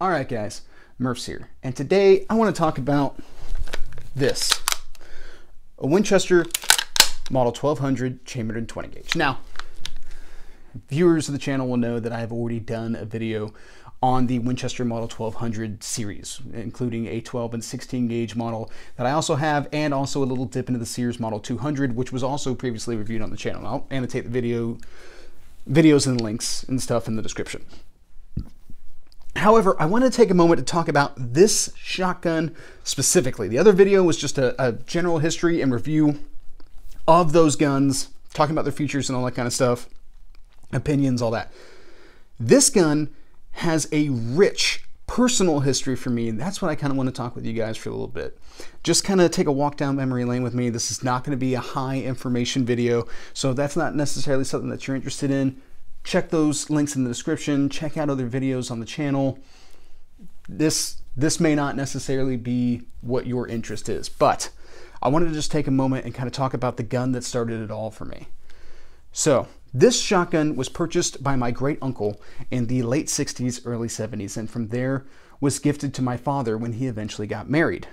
All right, guys, Murph's here, and today I want to talk about this, a Winchester Model 1200 chambered in 20 gauge. Now, viewers of the channel will know that I have already done a video on the Winchester Model 1200 series, including a 12 and 16 gauge model that I also have, and also a little dip into the Sears Model 200, which was also previously reviewed on the channel. I'll annotate the videos and links and stuff in the description. However, I want to take a moment to talk about this shotgun specifically. The other video was just a general history and review of those guns, talking about their features and all that kind of stuff, opinions, all that. This gun has a rich personal history for me, and that's what I kind of want to talk with you guys for a little bit. Just kind of take a walk down memory lane with me. This is not going to be a high information video, so if that's not necessarily something that you're interested in, check those links in the description. Check out other videos on the channel. This may not necessarily be what your interest is, but I wanted to just take a moment and kind of talk about the gun that started it all for me. So this shotgun was purchased by my great uncle in the late 60s, early 70s, and from there was gifted to my father when he eventually got married.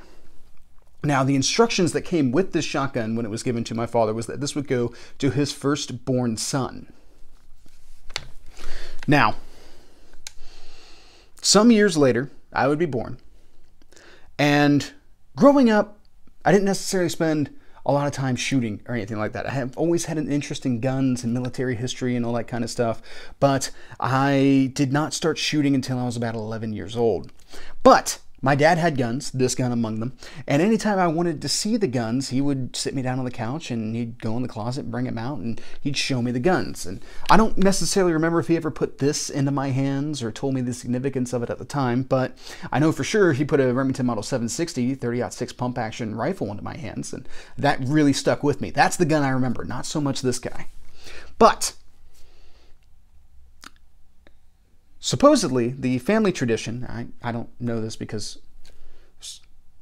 Now, the instructions that came with this shotgun when it was given to my father was that this would go to his firstborn son. Now, some years later, I would be born, and growing up, I didn't necessarily spend a lot of time shooting or anything like that. I have always had an interest in guns and military history and all that kind of stuff, but I did not start shooting until I was about 11 years old. But my dad had guns, this gun among them, and anytime I wanted to see the guns, he would sit me down on the couch and he'd go in the closet and bring them out and he'd show me the guns. And I don't necessarily remember if he ever put this into my hands or told me the significance of it at the time, but I know for sure he put a Remington Model 760 30-06 pump action rifle into my hands, and that really stuck with me. That's the gun I remember, not so much this guy. But supposedly, the family tradition, I don't know this because,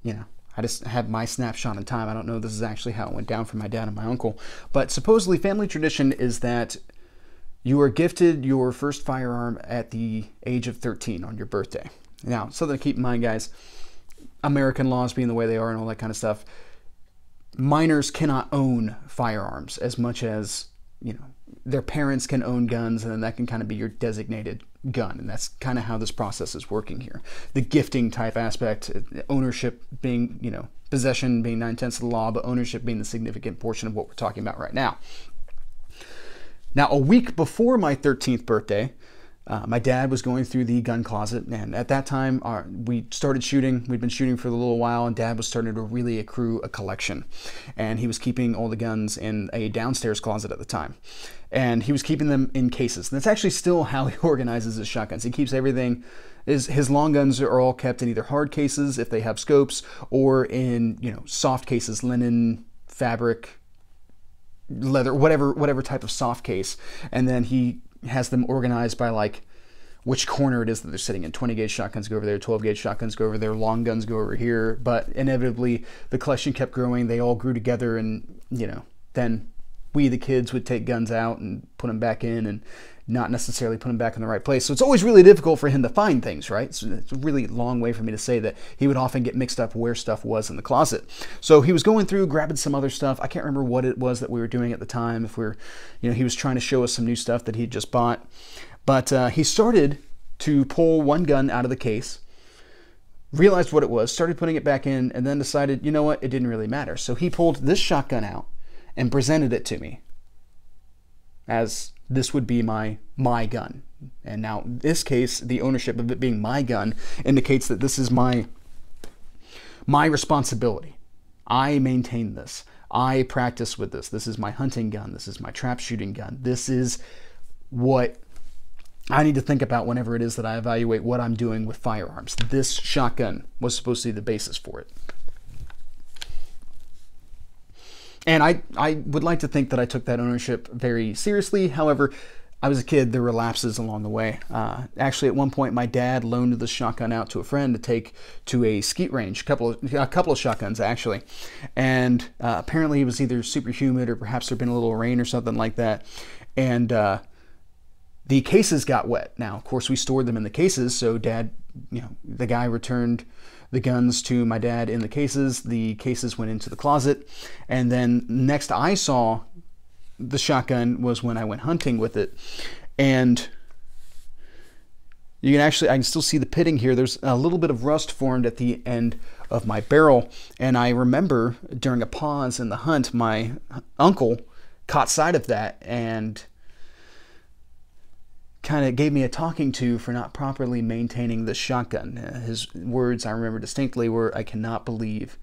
you know, I just have my snapshot in time. I don't know this is actually how it went down for my dad and my uncle. But supposedly, family tradition is that you are gifted your first firearm at the age of 13 on your birthday. Now, something to keep in mind, guys, American laws being the way they are and all that kind of stuff, minors cannot own firearms as much as, you know, their parents can own guns, and then that can kind of be your designated gun, and that's kind of how this process is working here. The gifting type aspect, ownership being, you know, possession being 9/10 of the law, but ownership being the significant portion of what we're talking about right now. Now, a week before my 13th birthday, my dad was going through the gun closet, and at that time we started shooting. We'd been shooting for a little while, and Dad was starting to really accrue a collection, and he was keeping all the guns in a downstairs closet at the time, and he was keeping them in cases. And that's actually still how he organizes his shotguns. He keeps everything. His long guns are all kept in either hard cases if they have scopes, or in, you know, soft cases, linen, fabric, leather, whatever type of soft case, and then he has them organized by like which corner it is that they're sitting in. 20 gauge shotguns go over there, 12 gauge shotguns go over there, long guns go over here. But inevitably the collection kept growing. They all grew together, and, you know, then we, the kids, would take guns out and put them back in and not necessarily put them back in the right place. So it's always really difficult for him to find things, right? So it's a really long way for me to say that he would often get mixed up where stuff was in the closet. So he was going through, grabbing some other stuff. I can't remember what it was that we were doing at the time. If we're, you know, he was trying to show us some new stuff that he'd just bought. But he started to pull one gun out of the case, realized what it was, started putting it back in, and then decided, you know what, it didn't really matter. So he pulled this shotgun out and presented it to me as this would be my gun. And now in this case, the ownership of it being my gun indicates that this is my responsibility. I maintain this. I practice with this. This is my hunting gun. This is my trap shooting gun. This is what I need to think about whenever it is that I evaluate what I'm doing with firearms. This shotgun was supposed to be the basis for it. And I would like to think that I took that ownership very seriously. However, I was a kid. There were lapses along the way. Actually, at one point, my dad loaned the shotgun out to a friend to take to a skeet range, a couple of shotguns, actually. And apparently, it was either super humid or perhaps there'd been a little rain or something like that. And the cases got wet. Now, of course, we stored them in the cases, so Dad the guy returned the guns to my dad in the cases. The cases went into the closet. And then next I saw the shotgun was when I went hunting with it. And I can still see the pitting here. There's a little bit of rust formed at the end of my barrel. And I remember during a pause in the hunt, my uncle caught sight of that and kind of gave me a talking to for not properly maintaining the shotgun. His words, I remember distinctly, were, "I cannot believe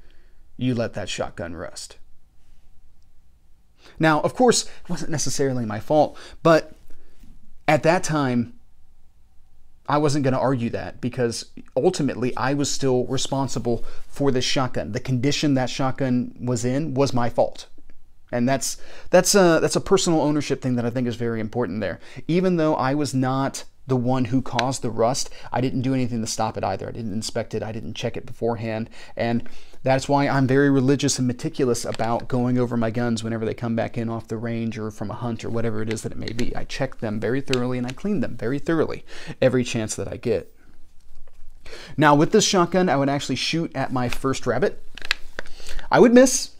you let that shotgun rust." Now, of course, it wasn't necessarily my fault, but at that time, I wasn't going to argue that, because ultimately I was still responsible for this shotgun. The condition that shotgun was in was my fault. And that's a personal ownership thing that I think is very important there. Even though I was not the one who caused the rust, I didn't do anything to stop it either. I didn't inspect it. I didn't check it beforehand. And that's why I'm very religious and meticulous about going over my guns whenever they come back in off the range or from a hunt or whatever it is that it may be. I check them very thoroughly and I clean them very thoroughly every chance that I get. Now with this shotgun, I would actually shoot at my first rabbit. I would miss.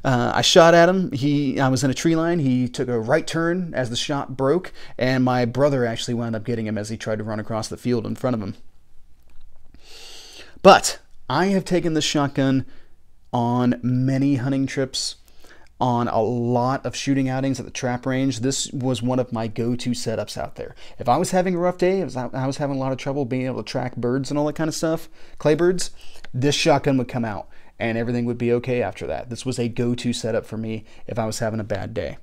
I shot at him. I was in a tree line. He took a right turn as the shot broke, and my brother actually wound up getting him as he tried to run across the field in front of him. But I have taken this shotgun on many hunting trips, on a lot of shooting outings at the trap range. This was one of my go-to setups out there. If I was having a rough day, I was having a lot of trouble being able to track birds and all that kind of stuff, clay birds, this shotgun would come out and everything would be okay after that. This was a go-to setup for me if I was having a bad day.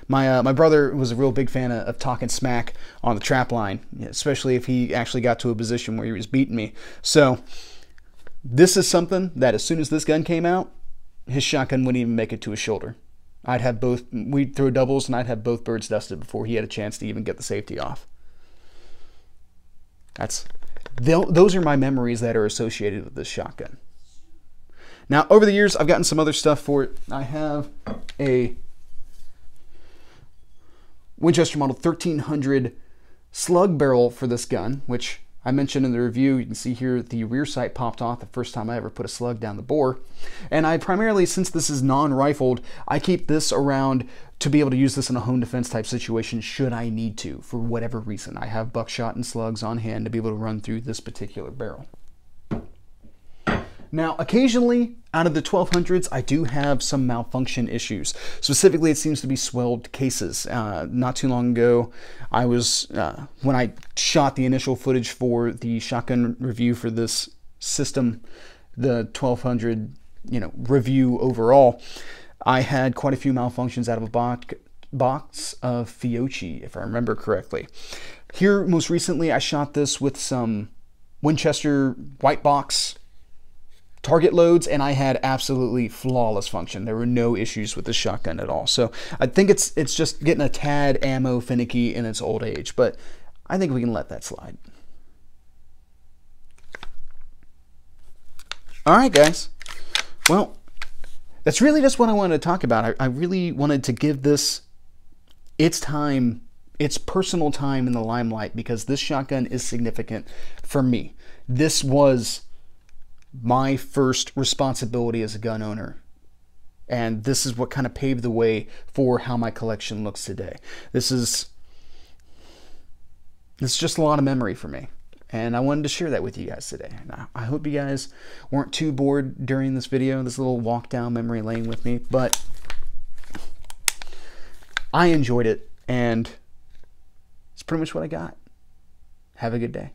My brother was a real big fan of talking smack on the trap line, especially if he actually got to a position where he was beating me. So this is something that as soon as this gun came out, his shotgun wouldn't even make it to his shoulder. We'd throw doubles and I'd have both birds dusted before he had a chance to even get the safety off. Those are my memories that are associated with this shotgun. Now, over the years, I've gotten some other stuff for it. I have a Winchester Model 1300 slug barrel for this gun, which I mentioned in the review. You can see here the rear sight popped off the first time I ever put a slug down the bore. And I primarily, since this is non-rifled, I keep this around to be able to use this in a home defense type situation should I need to, for whatever reason. I have buckshot and slugs on hand to be able to run through this particular barrel. Now, occasionally, out of the 1200s, I do have some malfunction issues. Specifically, it seems to be swelled cases. Not too long ago, when I shot the initial footage for the shotgun review for this system, the 1200, review overall, I had quite a few malfunctions out of a box of Fiocchi, if I remember correctly. Here, most recently, I shot this with some Winchester white box target loads, and I had absolutely flawless function. There were no issues with the shotgun at all. So I think it's just getting a tad ammo finicky in its old age, but I think we can let that slide. All right, guys. Well, that's really just what I wanted to talk about. I really wanted to give this its time, its personal time in the limelight, because this shotgun is significant for me. This was my first responsibility as a gun owner, and this is what kind of paved the way for how my collection looks today. This is just a lot of memory for me, and I wanted to share that with you guys today. And I hope you guys weren't too bored during this video, this little walk down memory lane with me, but I enjoyed it, and it's pretty much what I got. Have a good day.